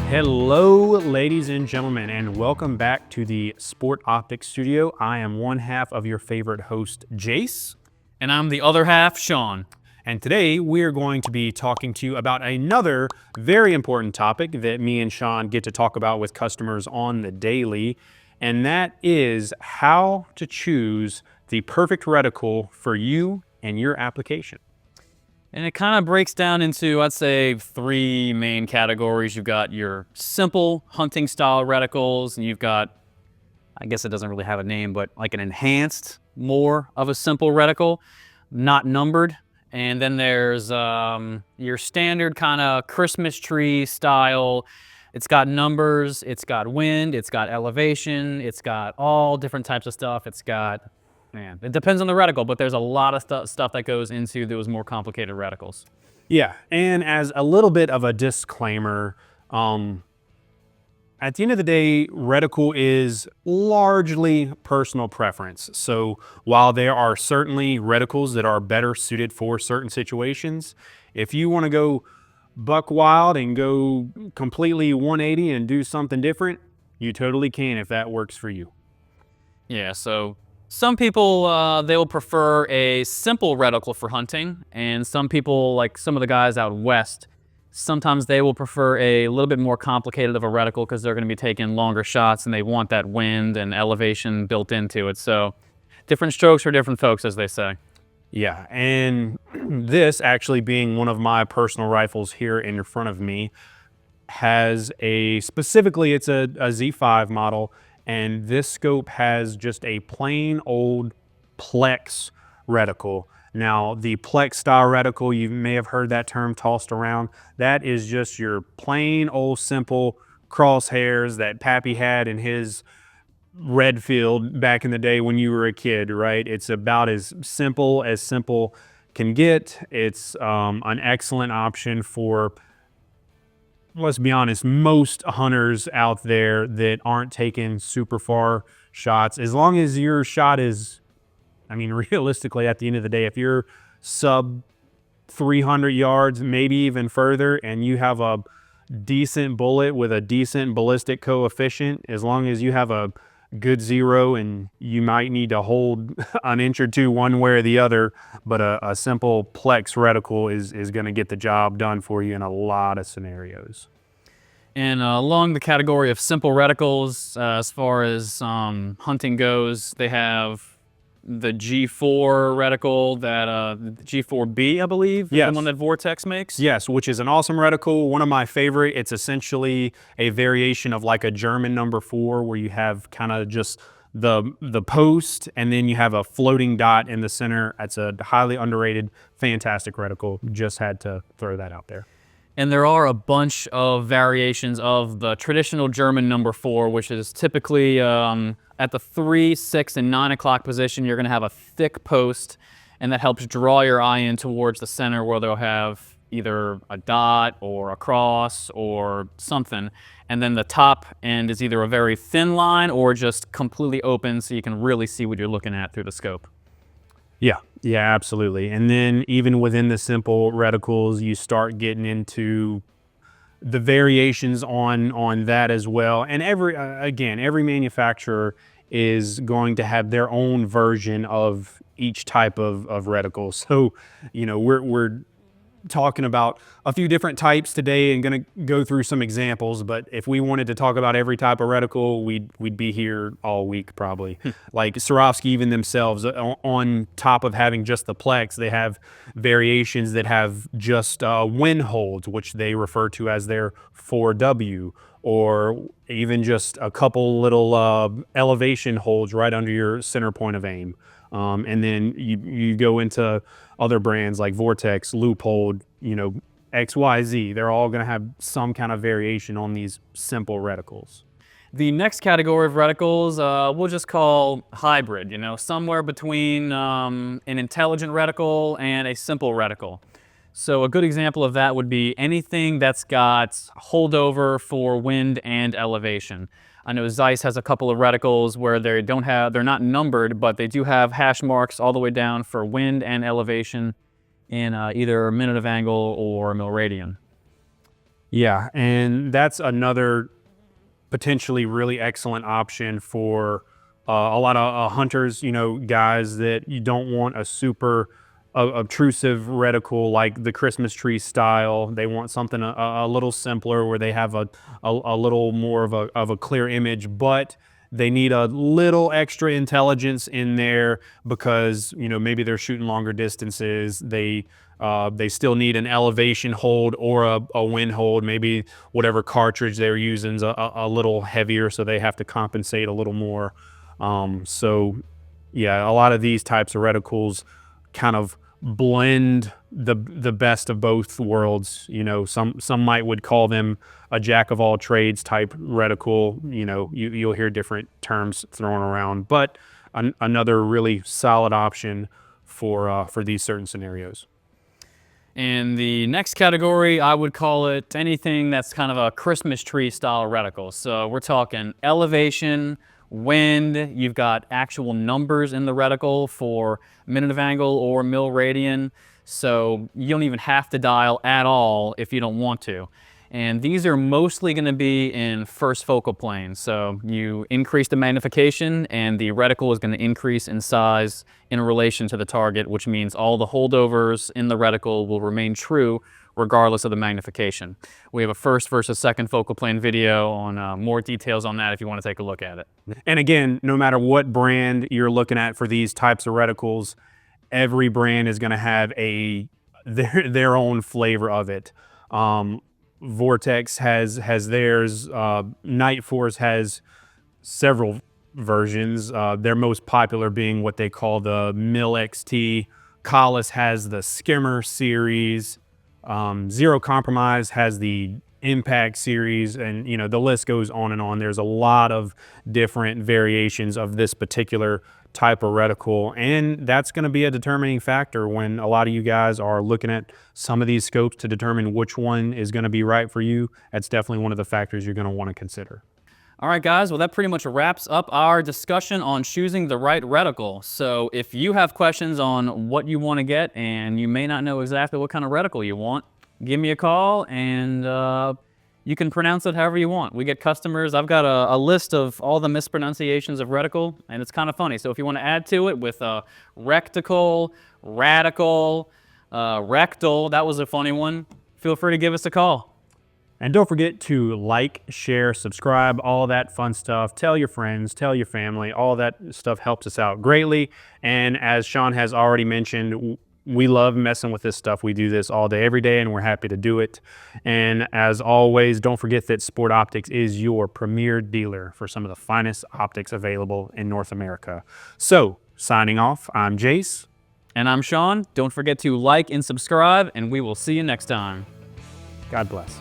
Hello, ladies and gentlemen, and welcome back to the Sport Optics Studio. I am one half of your favorite host, Jace. And I'm the other half, Sean. And today we're going to be talking to you about another very important topic that me and Sean get to talk about with customers on the daily, and that is how to choose the perfect reticle for you and your application. And it kind of breaks down into, I'd say, three main categories. You've got your simple hunting style reticles, and you've got, I guess it doesn't really have a name, but like an enhanced, more of a simple reticle, not numbered. And then there's your standard kind of Christmas tree style. It's got numbers, it's got wind, it's got elevation, it's got all different types of stuff. It's got, man, it depends on the reticle, but there's a lot of stuff that goes into those more complicated reticles. Yeah, and as a little bit of a disclaimer, at the end of the day, reticle is largely personal preference. So while there are certainly reticles that are better suited for certain situations, if you want to go buck wild and go completely 180 and do something different, you totally can if that works for you. Yeah, so some people, they will prefer a simple reticle for hunting, and some people, like some of the guys out west, sometimes they will prefer a little bit more complicated of a reticle because they're going to be taking longer shots and they want that wind and elevation built into it. So different strokes for different folks, as they say. Yeah, and this actually being one of my personal rifles here in front of me has specifically it's a Z5 model, and this scope has just a plain old Plex reticle. Now, the Plex style reticle, you may have heard that term tossed around. That is just your plain old simple crosshairs that Pappy had in his Redfield back in the day when you were a kid, right? It's about as simple can get. It's an excellent option for, let's be honest, most hunters out there that aren't taking super far shots. As long as your shot is, I mean, realistically, at the end of the day, if you're sub 300 yards, maybe even further, and you have a decent bullet with a decent ballistic coefficient, as long as you have a good zero, and you might need to hold an inch or two one way or the other, but a simple Plex reticle is going to get the job done for you in a lot of scenarios. And along the category of simple reticles, as far as hunting goes, they have the G4 reticle, that G4B, I believe, yes, is the one that Vortex makes. Yes, which is an awesome reticle, one of my favorite. It's essentially a variation of like a German number 4, where you have kind of just the post, and then you have a floating dot in the center. That's a highly underrated, fantastic reticle. Just had to throw that out there. And there are a bunch of variations of the traditional German number 4, which is typically at the 3, 6, and 9 o'clock position. You're going to have a thick post, and that helps draw your eye in towards the center, where they'll have either a dot or a cross or something. And then the top end is either a very thin line or just completely open, so you can really see what you're looking at through the scope. Yeah, absolutely. And then even within the simple reticles, you start getting into the variations on that as well. And every manufacturer is going to have their own version of each type of reticle. So, you know, we're talking about a few different types today and going to go through some examples, but if we wanted to talk about every type of reticle, we'd be here all week probably. Like Swarovski even themselves, on top of having just the Plex, they have variations that have just wind holds, which they refer to as their 4W, or even just a couple little elevation holds right under your center point of aim. And then you go into other brands like Vortex, Leupold, you know, XYZ. They're all going to have some kind of variation on these simple reticles. The next category of reticles we'll just call hybrid, you know, somewhere between an intelligent reticle and a simple reticle. So a good example of that would be anything that's got holdover for wind and elevation. I know Zeiss has a couple of reticles where they're not numbered, but they do have hash marks all the way down for wind and elevation in either minute of angle or mil radian. Yeah, and that's another potentially really excellent option for a lot of hunters, you know, guys that you don't want a super obtrusive reticle like the Christmas tree style. They want something a little simpler where they have a little more of a clear image, but they need a little extra intelligence in there because, you know, maybe they're shooting longer distances. They still need an elevation hold or a wind hold. Maybe whatever cartridge they're using is a little heavier, so they have to compensate a little more. So yeah, a lot of these types of reticles kind of blend the best of both worlds. You know, some might would call them a jack of all trades type reticle. You know, you'll hear different terms thrown around, but another really solid option for these certain scenarios. And the next category, I would call it anything that's kind of a Christmas tree style reticle. So we're talking elevation, wind, you've got actual numbers in the reticle for minute of angle or mil radian. So you don't even have to dial at all if you don't want to. And these are mostly going to be in first focal plane. So you increase the magnification and the reticle is going to increase in size in relation to the target, which means all the holdovers in the reticle will remain true regardless of the magnification. We have a first versus second focal plane video on more details on that if you want to take a look at it. And again, no matter what brand you're looking at for these types of reticles, every brand is going to have their own flavor of it. Vortex has theirs. Nightforce has several versions. Their most popular being what they call the Mil XT. Kahles has the Skimmer series. Zero Compromise has the Impact series, and you know, the list goes on and on. There's a lot of different variations of this particular type of reticle, and that's going to be a determining factor when a lot of you guys are looking at some of these scopes to determine which one is going to be right for you. That's definitely one of the factors you're going to want to consider. All right, guys, well, that pretty much wraps up our discussion on choosing the right reticle. So if you have questions on what you want to get and you may not know exactly what kind of reticle you want, give me a call and you can pronounce it however you want. We get customers. I've got a list of all the mispronunciations of reticle, and it's kind of funny. So if you want to add to it with recticle, radical, rectal, that was a funny one, feel free to give us a call. And don't forget to like, share, subscribe, all that fun stuff. Tell your friends, tell your family. All that stuff helps us out greatly. And as Sean has already mentioned, we love messing with this stuff. We do this all day, every day, and we're happy to do it. And as always, don't forget that Sport Optics is your premier dealer for some of the finest optics available in North America. So, signing off, I'm Jace. And I'm Sean. Don't forget to like and subscribe, and we will see you next time. God bless.